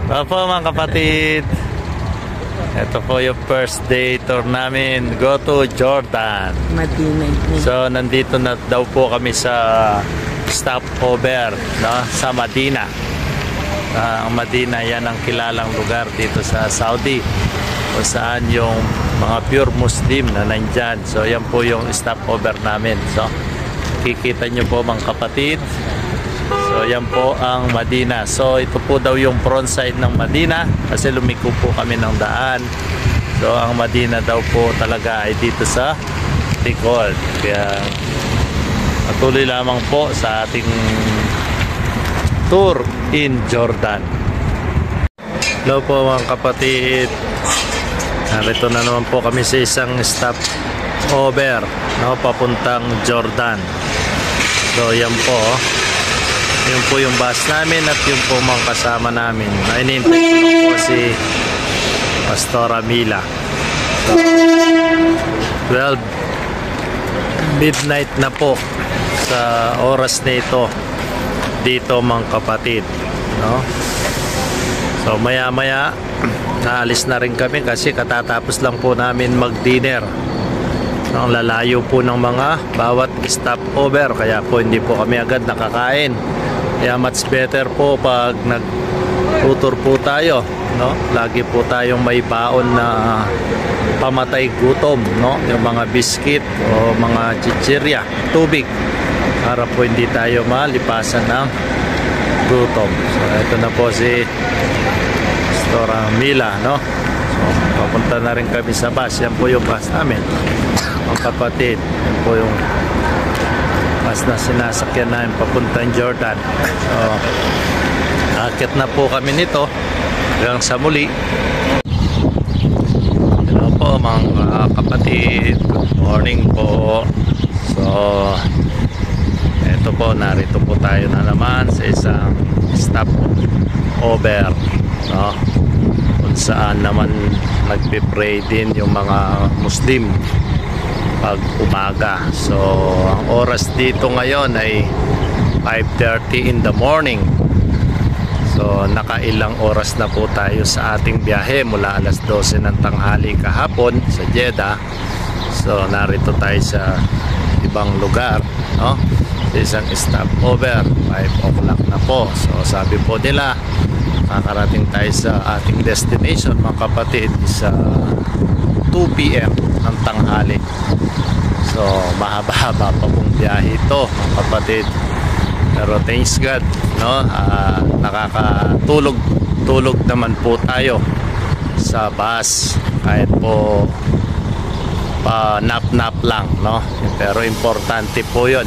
Opo mga kapatid, ito po yung first day tour namin. Go to Jordan. Madina. So nandito na daw po kami sa stopover, no? Sa Madina. Ang Madina, yan ang kilalang lugar dito sa Saudi kung saan yung mga pure Muslim na nandyan. So yan po yung stopover namin. So kikita nyo po mga kapatid. So yan po ang Madina. So ito po daw yung front side ng Madina kasi lumiko po kami ng daan. So ang Madina daw po talaga ay dito sa likod. Kaya patuloy lamang po sa ating tour in Jordan. Hello po mga kapatid. Narito na naman po kami sa isang stopover, no, papuntang Jordan. So yan po. Yun po yung bus namin at yung po mga kasama namin. Inintay ko po si Pastora Mila. So, 12 midnight na po sa oras na ito dito mga kapatid, no? So maya maya naalis na rin kami kasi katatapos lang po namin mag-dinner. Ang lalayo po ng mga bawat stopover, kaya po hindi po kami agad nakakain. Kaya much better po pag nag-tutor po tayo, no? Lagi po tayong may baon na pamatay gutom, no? Yung mga biscuit o mga chichirya, tubig, para po hindi tayo malipasan ng gutom. So ito na po si Pastora Mila, no? So papunta na rin kami sa bus. Yan po yung bus namin mga kapatid. Yan po yung bus na sinasakyan namin papuntang Jordan. So akit na po kami nito hanggang sa muli. Hello po mga kapatid, good morning po. So ito po, narito po tayo na naman sa isang stopover, no? Kung saan naman nagpe-pray din yung mga Muslim pag umaga. So ang oras dito ngayon ay 5:30 in the morning. So nakailang oras na po tayo sa ating biyahe mula alas 12 ng tanghali kahapon sa Jeddah. So narito tayo sa ibang lugar, no? Sa isang stopover, 5 o'clock na po. So sabi po nila kakarating tayo sa ating destination mga kapatid sa 2 PM ng tanghali. So mahaba-haba pa pong biyahe ito mga kapatid, pero thanks God, no? Nakakatulog naman po tayo sa bus kahit po pa nap-nap lang, no? Pero importante po yun.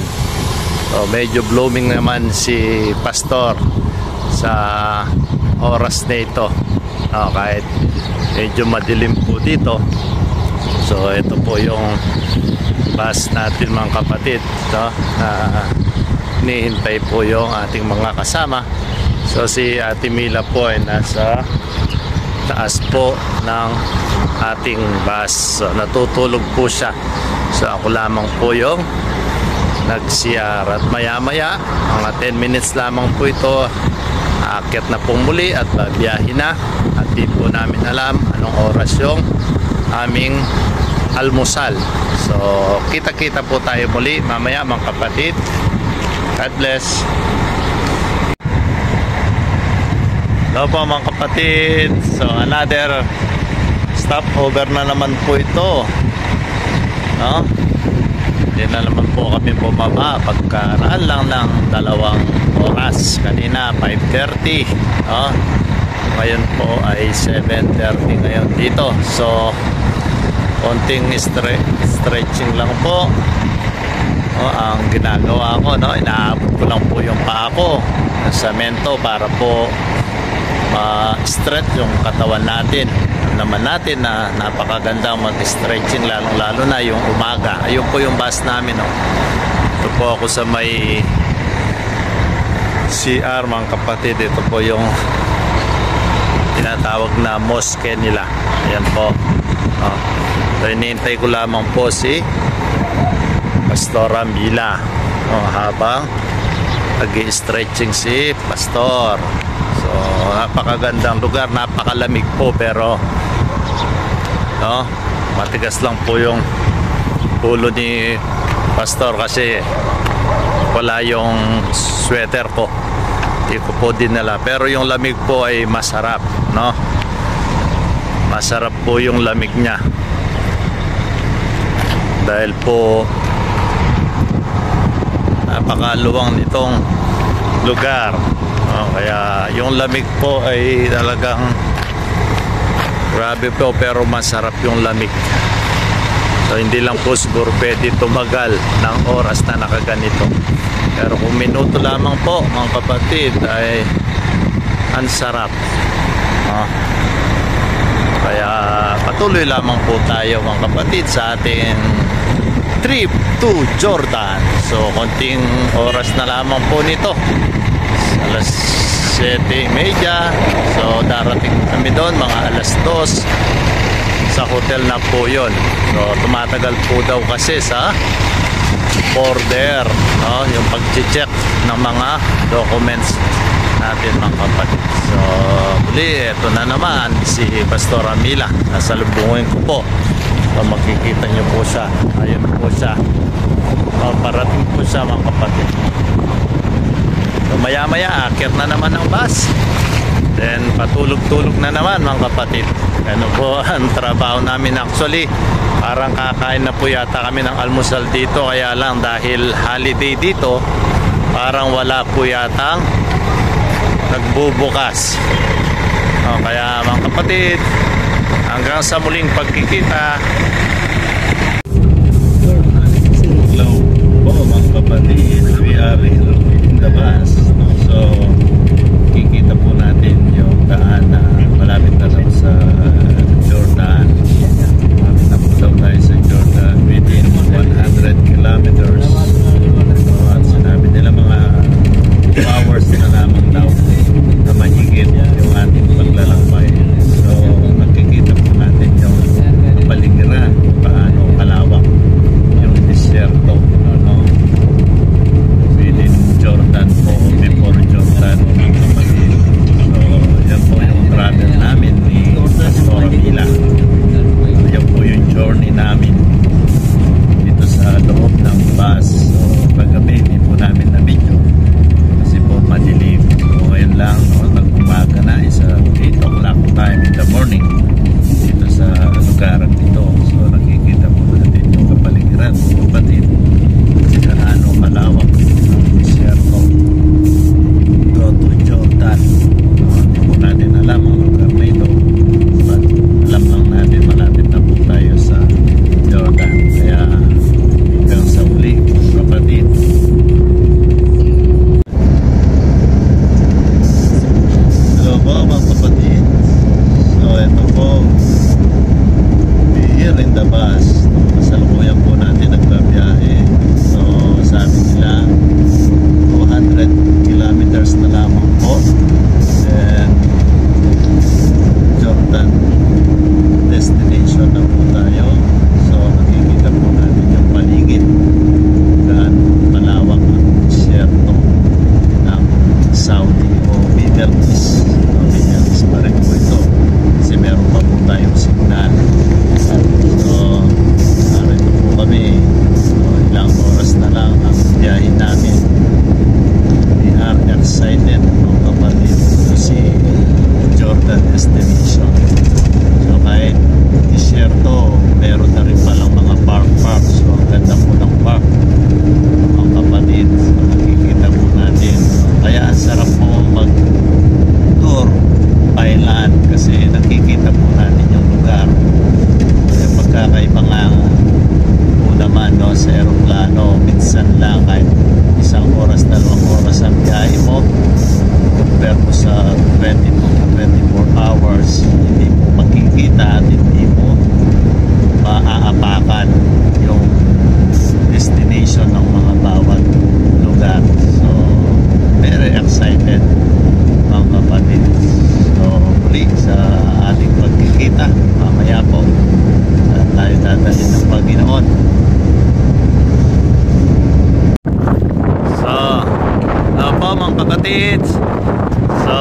So medyo blooming naman si Pastor sa oras na ito, no? Kahit medyo madilim po dito. So ito po yung bus natin mga kapatid, no? Na hinihintay po yung ating mga kasama. So si Ate Mila po ay nasa taas po ng ating bus. So natutulog po siya. So ako lamang po yung nag-CR at maya maya mga 10 minutes lamang po ito, aakyat na po muli at babiyahin na. At di po namin alam anong oras yung aming almusal. So kita-kita po tayo muli mamaya mga kapatid. God bless. Hello po mga kapatid. So another stopover na naman po ito, no? Hindi na naman po kami bumaba, pagkaraan lang ng 2 oras. Kanina 5:30, no? Ngayon po ay 7:30 ngayon dito. So konting stretching lang po, no, ang ginagawa ko, no? Inaabot ko lang po yung paa ko ng semento para po ma-stretch yung katawan natin. Naman natin na napakaganda mag-stretching, lalo na yung umaga. Ayun po yung bus namin, no? Ito po ako sa may CR mga kapatid. Ito po yung tinatawag na mosque nila. Ayan po, no? So hinihintay ko lamang po si Pastora Mila, no? Habang nag-stretching si Pastor. So napakagandang lugar, napakalamig po, pero no, matigas lang po yung ulo ni Pastor kasi wala yung sweater ko, hindi ko po dinala. Pero yung lamig po ay masarap, no? Masarap po yung lamig niya dahil po napakaluwang nitong lugar, no? Kaya yung lamig po ay talagang grabe po, pero masarap yung lamig. So hindi lang po siguro pwede tumagal ng oras na nakaganito, pero kung minuto lamang po mga kapatid ay ang sarap, no? Kaya patuloy lamang po tayo mga kapatid sa ating trip to Jordan. So konting oras na lamang po nito, alas 7:30. So darating kami doon mga alas 2 sa hotel na po yun. So tumatagal po daw kasi sa border, no? Yung pag-check ng mga documents natin mga kapatid. So muli, ito na naman si Pastor Amila. Nasa lubungin ko po. So makikita nyo po siya. Ayun po siya. Parating po siya mga kapatid. So maya maya akyat na naman ang bus, then patulog-tulog na naman mga kapatid. Ano po ang trabaho namin actually, parang kakain na po yata kami ng almusal dito, kaya lang dahil holiday dito parang wala po yatang nagbubukas. Kaya mga kapatid, hanggang sa muling pagkikita. Hello po mga kapatid, we are in the bus. So kikita po natin yung daan na malapit na daw sa Jordan. Malapit na po daw tayo sa Jordan within 100 kilometers. So at sinabi nila mga 2 hours na lamang daw na mahigit yung ating paglalakbay. So nakikita po natin yung paligiran, paano kalawak yung disyerto, no? Within Jordan po, before Jordan. So yan po yung travel namin ni Pastor Amila. Yan po yung journey namin dito sa loob ng bus. So paggabi hindi po namin na video kasi po madilim. So ngayon lang, no, nag-umaga na, isa 8 o'clock time in the morning dito sa lugar dito. So nakikita po natin yung kapaligiran, kapatid, kasi gaano kalawak ang disyerto. Go to Jordan. Hindi po natin alam ang lugar na ito, but alam lang natin malapit na po tayo sa Jordan. Kaya hanggang sa uli kapatid. Hello po mga kapatid. So ito po, here in the bus. Kasalukuyan po natin nagbabiyahe. So sabi nila 200 kilometers na lamang po, then Jordan destination na po tayo. So nakikita po natin yung paligid, gaano malawak ang disyerto ng Saudi o Middle East. So Middle East pa rin po ito kasi meron pa po tayong signal. So narito po kami. So ilang oras na lang ang biyahe namin. We are excited mga kapatid to see Jordan destination. So kahit disyerto, meron na rin palang mga park. So ang ganda po ng park mga kapatid. So nakikita po natin. Kaya ang sarap po mag tour by land kasi nakikita po natin yung lugar. Kaya pagkakaiba nga po naman, no, sa aeroplano, minsan lang kahit 1 oras, 2 oras ang biyahe mo compare po sa 20 to 24 hours, hindi mo makikita at hindi mo maaapakan yung destination ng mga bawat lugar. So very excited mga kapatid. So muli sa ating pagkikita mamaya po tayo dadalhin ng Panginoon. So po mga kapatid, So,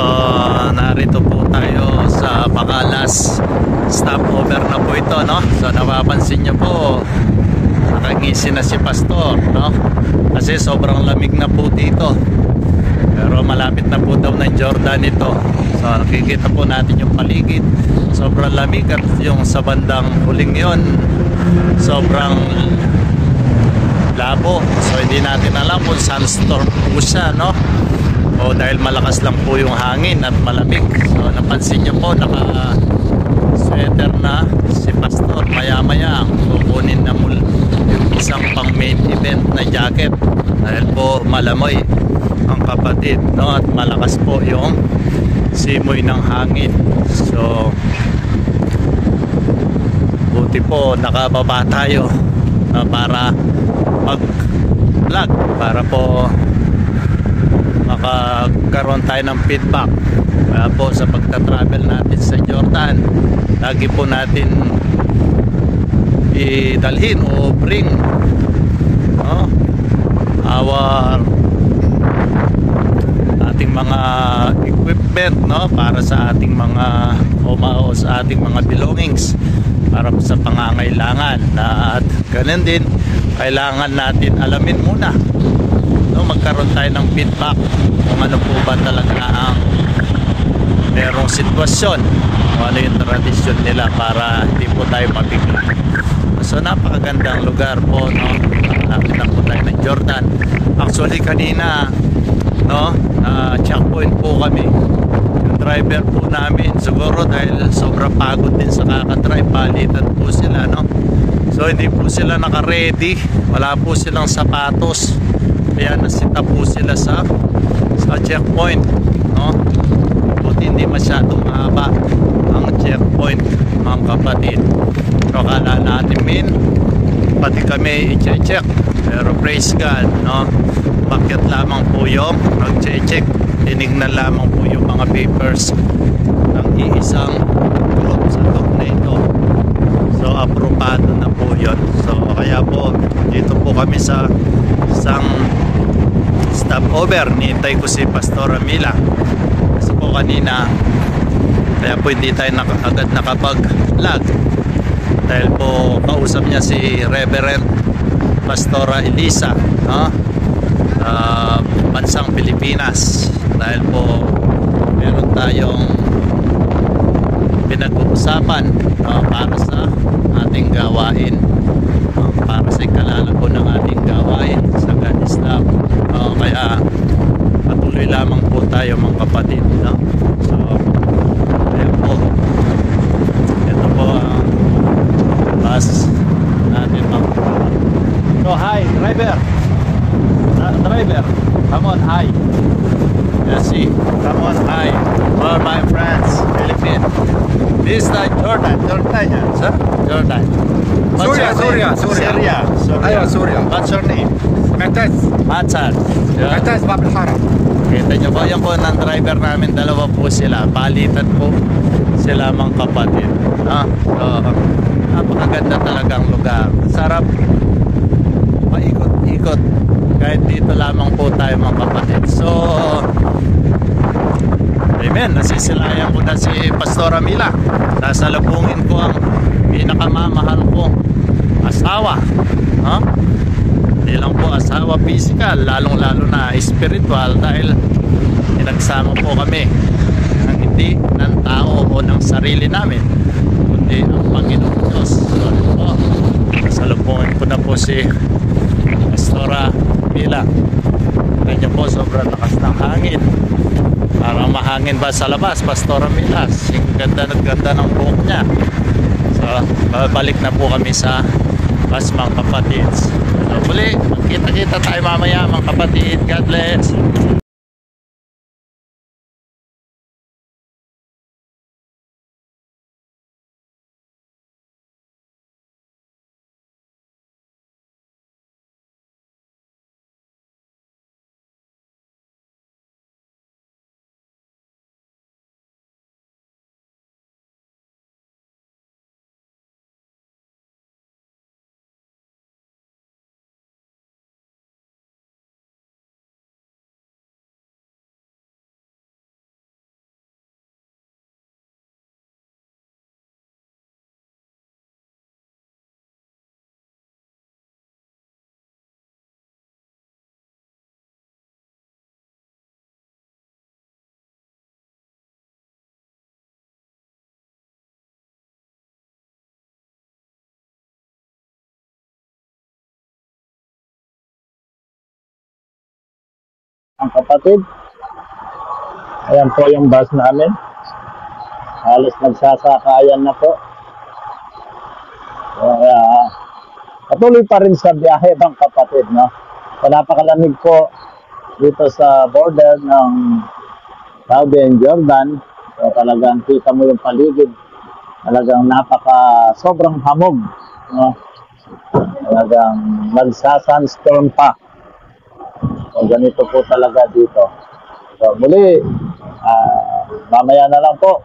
narito po tayo sa Bacalas. Stopover na po ito, no? So, napapansin nyo po, nakangisi na si Pastor, no? Kasi sobrang lamig na po dito. Pero malapit na po daw ng Jordan ito. So, nakikita po natin yung paligid. Sobrang lamig at yung sa bandang huling yon, sobrang labo. So, hindi natin alam kung sunstorm po siya, no? O dahil malakas lang po yung hangin at malamig. So napansin nyo po, naka sweater na si Pastor. Maya maya kukunin na mula yung isang pang main event na jacket dahil po malamoy ang kapatid, no? At malakas po yung simoy ng hangin. So buti po nakababa tayo para mag vlog, para po makakaroon tayo ng feedback. Kaya po sa pagta-travel natin sa Jordan, lagi po natin idalhin o bring, no, our ating mga equipment, no, para sa ating mga o sa ating mga belongings para sa pangangailangan. At ganun din, kailangan natin alamin muna, no, magkaroon tayo ng feedback kung ano po ba talaga ang merong sitwasyon, kung ano yung tradisyon nila para hindi po tayo mabigla. So napakagandang lugar po, no? Nakita po tayo ng Jordan. Actually kanina, no, checkpoint po kami. Yung driver po namin, siguro dahil sobrang pagod din sa kakadrive, palitan po sila, no? So hindi po sila naka-ready, wala po silang sapatos. Kaya nasita po sila sa checkpoint, no? Buti hindi masyadong mahaba ang checkpoint, mga kapatid. So akala natin pati kami i-check, pero praise God, no? Bakit lamang po yung nag-check, tinignan lamang po yung mga papers ng iisang group sa tornado. So aprobado na po yun. So kaya po dito po kami sa isang stopover. Nihintay ko si Pastor Mila kasi po kanina, kaya po hindi tayo agad nakapag-vlog dahil po kausap niya si Reverend Pastora Elisa, no? Bansang Pilipinas, dahil po meron tayong pinag-uusapan, no, para sa ating gawain, para sa ikalalago ng ating gawain sa God is Love. Kaya patuloy lamang po tayo, mga kapatid, no? So ayan po, ito po ang bus natin, mga kapatid. So hi driver, driver, come on, hi. Let's see, come on, hi for my friends Philippines. This is Jordan, sir? Jordan. Syria. Syria. Syria. What's your name? معتز Matsad. معتز باب الحارة. Kita nyo po, yan po ng driver namin, dalawa po sila. Palitan po sila, mga kapatid. So, napakaganda talagang lugar. Sarap paikot-ikot. Kahit dito lamang po tayo, mga kapatid. So, amen, nasisilayan ko na si Pastora Mila. Sasalubungin ko ang pinakamamahal ko asawa, hindi lang po asawa physical, lalong lalo na spiritual, dahil pinagsama po kami ng hindi ng tao o ng sarili namin, kundi ang Panginoon Diyos. So po, sasalubungin ko na po si Pastora Mila. Kanya po, sobrang lakas ng hangin, parang mahangin ba sa labas, Pastora Mila? Ang ganda ng buhok niya. So babalik na po kami sa bus, mga kapatid. So muli, magkita-kita tayo mamaya, mga kapatid. God bless. Ang kapatid, ayan po yung bus namin. Halos nagsasakayan na po. Kaya patuloy pa rin sa biyahe mga kapatid, no? So, napakalamig po dito sa border ng Saudi and Jordan. So, talagang kita mo yung paligid. Talagang sobrang hamog, no? Talagang magsa-sunstorm pa. So, ganito po talaga dito. So, muli, mamaya na lang po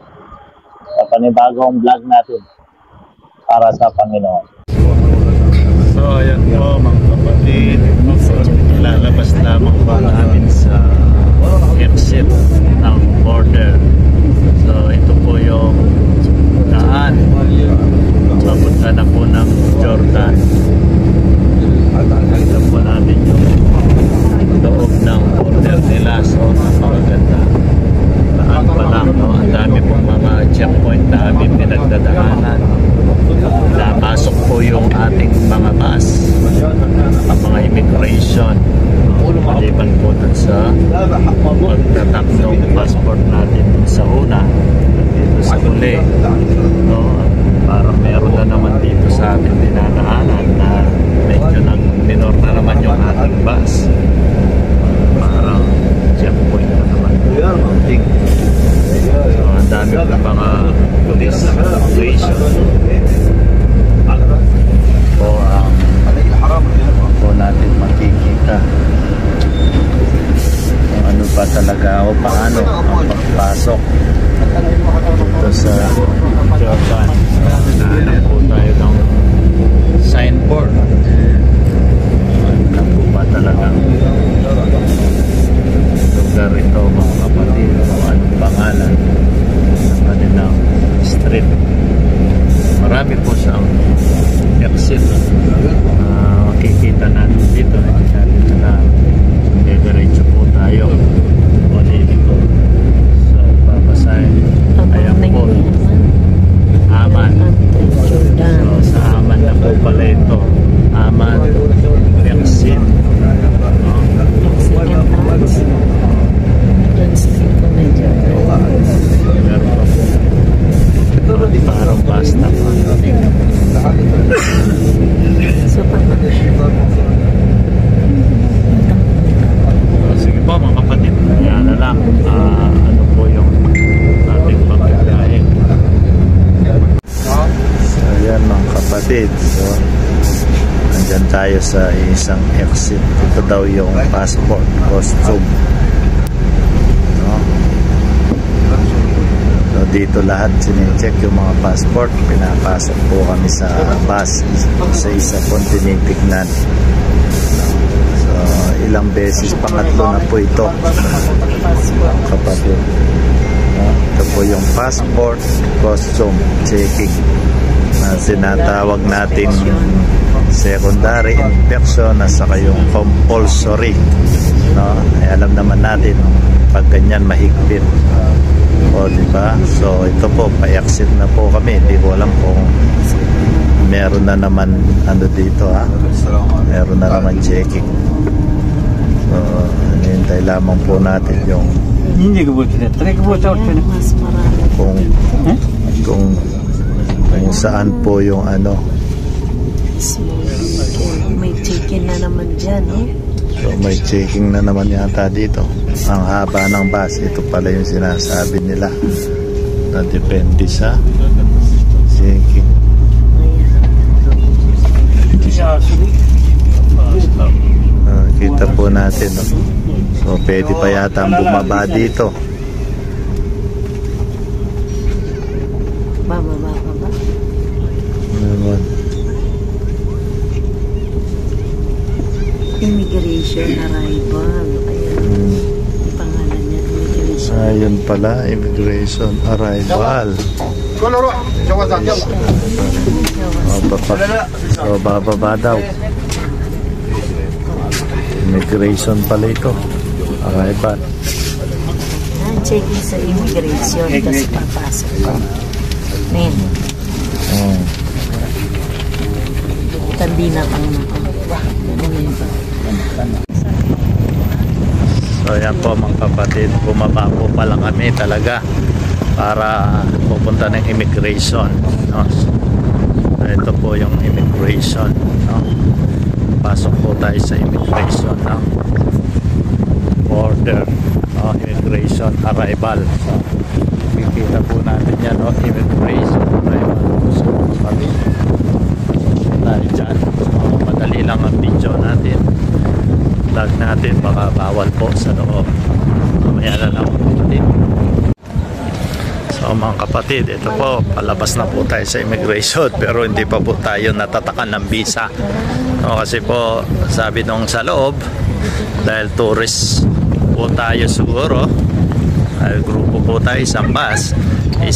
sa panibagong vlog natin para sa Panginoon. So, ayan po mga kapatid. Lalabas lamang po namin sa exit ng border. So, ito po yung daan. Papunta na po ng Jordan. Ito po natin yung loob ng border nila. So, napakaganda. Daan pa lang, no? Ang dami pong mga checkpoint na aming pinagdadaanan. Napasok po yung ating mga bus, ang mga immigration. Maliban po dun sa pagtatak ng passport natin dun sa una, dito sa uli, no? Parang meron na naman dito sa ating dinadaanan na medyo nag-minor na naman yung ating bus. Parang checkpoint na naman. So, ang dami po mga police station po natin makikita kung ano pa talaga o paano ang pagpasok dito sa Jordan. Nahanap po tayo ng signboard. Ano po ba talagang lugar ito mga kapatid, kung anong pangalan ng kanilang street. Marami po siyang exit. Makikita natin dito. Hindi natin na diretso po tayo. O dito. So, papasahin. Ayan po. Aman. So, sa Aman na po pala ito. Aman exit. Meron pa po. Parang basta pa. Sige po mga kapatid, yan na lang. Ano po yung ating pagkakain. So yan mga kapatid, so andyan tayo sa isang exit. Ito daw yung passport costume, no? So dito lahat sine-check yung mga passport. Pinapasok po kami sa bus sa isa pong tinitignan. So ilang beses, pangatlo na po ito kapatid. Ito po yung passport costume checking na sinatawag natin secondary inspection at saka yung compulsory, no? Ay, alam naman natin pag ganyan mahigpit, o diba? So ito po, pa-exit na po kami. Hindi ko alam kung meron na naman ano dito, ha? Meron na naman checking. So hinihintay lamang po natin yung kung saan po yung ano. May checking na naman dyan, no? So may checking na naman yata dito. Ang haba ng bus. Ito pala yung sinasabi nila na depende sa checking. Kita po natin, no? So pwede pa yata ang bumaba dito. Bababa. Naman. Immigration arrival. Ayan. Pangalan niya, immigration. Ayun pala, immigration arrival. O, bababa daw. Immigration pala ito. Arrival. Checking sa immigration kasi papasok ko. Men. Tandi na pang So So yan po mga kapatid, bumaba po pala kami talaga para pupunta ng immigration, no? So, ito po yung immigration, no? Pasok po tayo sa immigration, no? Border, no? Immigration arrival. So kikita po natin yan, no? Immigration arrival. So kami tayo dyan. So, madali lang ang video natin, vlog natin, baka bawal po sa loob. Mamaya na lang kapatid. So mga kapatid, ito po, palabas na po tayo sa immigration pero hindi pa po tayo natatakan ng visa, no? Kasi po sabi nung sa loob, dahil tourist po tayo siguro, grupo po tayo sa bus,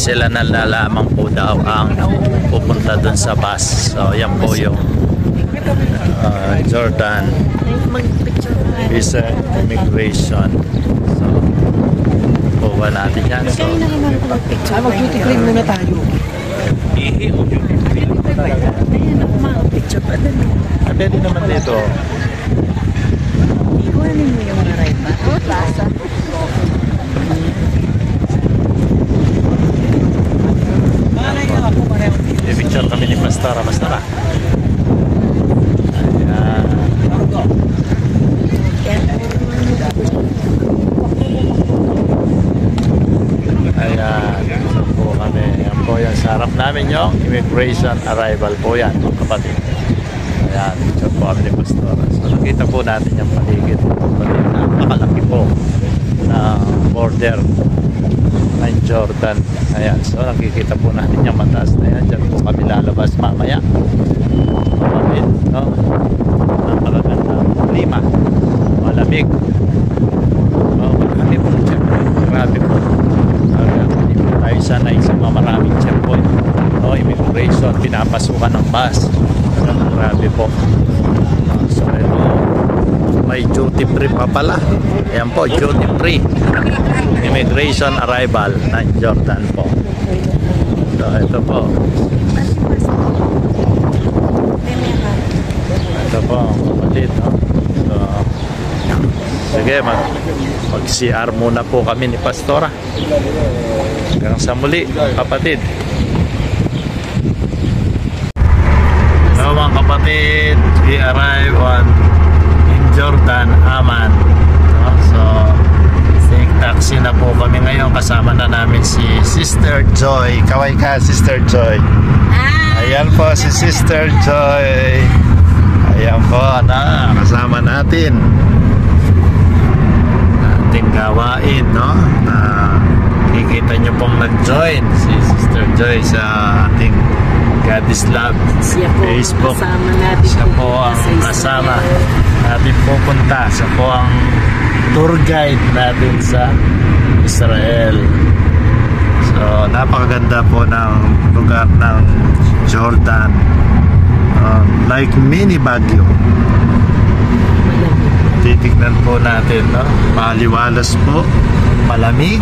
sila na lamang po daw ang pupunta dun sa bus. So yan po yung Jordan visa immigration. So buwa natin yan. So Mag-duty free muna tayo. ihi o duty free talaga. Ayan, ako makapicture pa dun. Pwede naman dito. Iwanin mo yung arrival. Plaza. I-picture kami ni Pastara. Ayan. Ayan. So po kami. Yan po yan. Sa harap namin yung immigration arrival po yan, mga kapatid. Ayan. Picture po kami ni Pastora. So nakita po natin yung paligid. Napakalaki po na border ng Jordan. Ayan. So nakikita po natin yung mataas na yan. Diyan po kami lalabas mamaya. Kapatid, no? Napakagandang klima. Malamig. Marami po checkpoint. Grabe po. Hindi po tayo sanay sa mga maraming checkpoint. No, immigration, pinapasukan ng bus. Grabe po. So ito, may duty free pa pala. Ayan po, duty free. Immigration arrival ng Jordan po. So ito po. Ito po, kapatid, no? So, sige, mag-CR muna po kami ni Pastora. Hanggang sa muli, kapatid. Hello mga kapatid, we arrive in Jordan, Amman. So, take taxi na po kami ngayon. Kasama na namin si Sister Joy. Kaway ka, Sister Joy. Ayan po si Sister Joy. Ayan po, kasama natin ating gawain, no? Kikita nyo pong nag-join si Sister Joy sa ating God is Love Facebook. Siya po ang kasama natin pupunta. Siya po ang tour guide natin sa Israel. So napakaganda po ng lugar ng Jordan, like mini Baguio. Titignan po natin, no? Maliwalas po, malamig,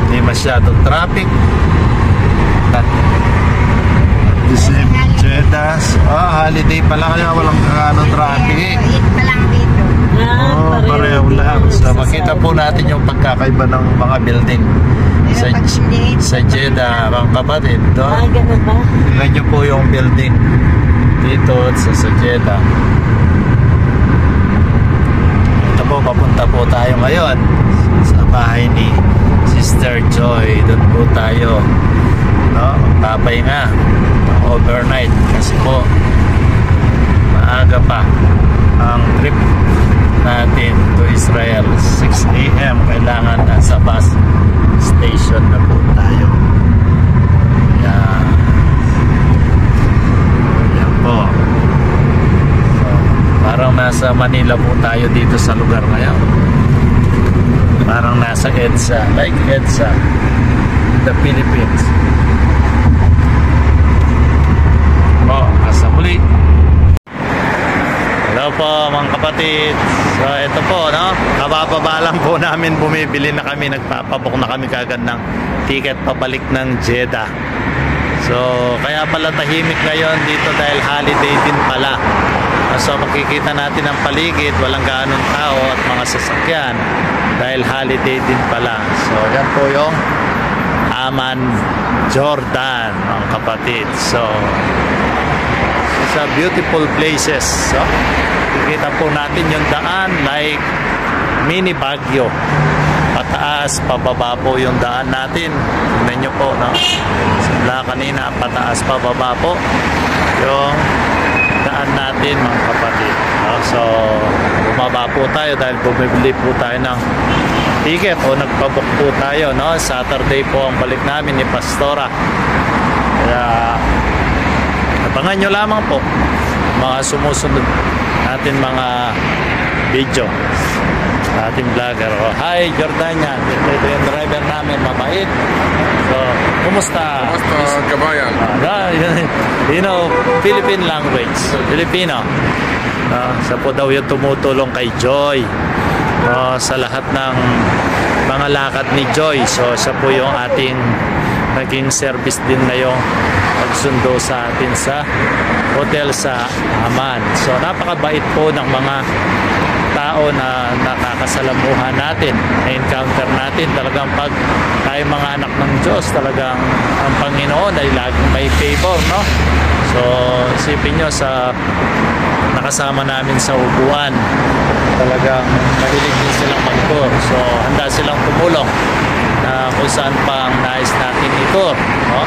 hindi masyadong traffic. The same Jeddah. Holiday pala kaya walang traffic. Pa lang dito. Pareho lang. So makita po natin yung pagkakaiba ng mga building sa Jeddah, mga kapatid. Ganun ba? Tingnan nyo po yung building dito sa Jeddah. Ito po, papunta po tayo ngayon sa bahay ni Sister Joy. Doon po tayo, no? Magpapahinga overnight kasi po maaga pa ang trip natin to Israel. 6 AM kailangan nasa bus station na po tayo. Yan po. So, parang nasa Manila po tayo dito sa lugar ngayon. Parang nasa EDSA, like EDSA, the Philippines. Asa muli. Hello po mga kapatid. So ito po, no? Kabababa lang po namin, bumibili na kami, nagpapabook na kami kagad ng ticket pabalik ng Jeddah. So kaya pala tahimik ngayon dito dahil holiday din pala. So makikita natin ang paligid, walang gaanong tao at mga sasakyan dahil holiday din pala. So yan po yung Amman, Jordan, mga kapatid. So it's a beautiful places. So makikita po natin yung daan like mini Baguio. Pataas, pababa po yung daan natin. Tignan nyo po, no? Simula kanina, pataas, pababa po yung daan natin, mga kapatid, no? So bumaba po tayo dahil bumibili po tayo ng ticket o nagpabook po tayo, no? Saturday po ang balik namin ni Pastora, kaya abangan nyo lamang po mga sumusunod natin mga video ating vlogger. Oh, hi Jordania, ito yung driver namin, mabait. So kumusta? Kumusta kabayan? You know, Philippine language, Filipino. Siya po daw yung tumutulong kay Joy sa lahat ng mga lakad ni Joy. So siya po yung ating naging service din ngayong pagsundo sa atin sa hotel sa Amman. So napakabait po ng mga tao na nakakasalamuhan natin, na-encounter natin. Talagang pag tayo mga anak ng Diyos, talagang ang Panginoon ay laging may favor, no? So isipin nyo, sa nakasama namin sa upuan, talagang mahilig din silang mag-tour. So handa silang tumulong na kung saan pang nais natin i-tour, no?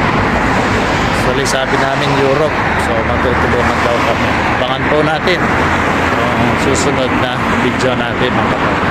So sabi namin Europe, so matutulungan daw kami. Abangan po natin susunod na video natin, mga kapatid.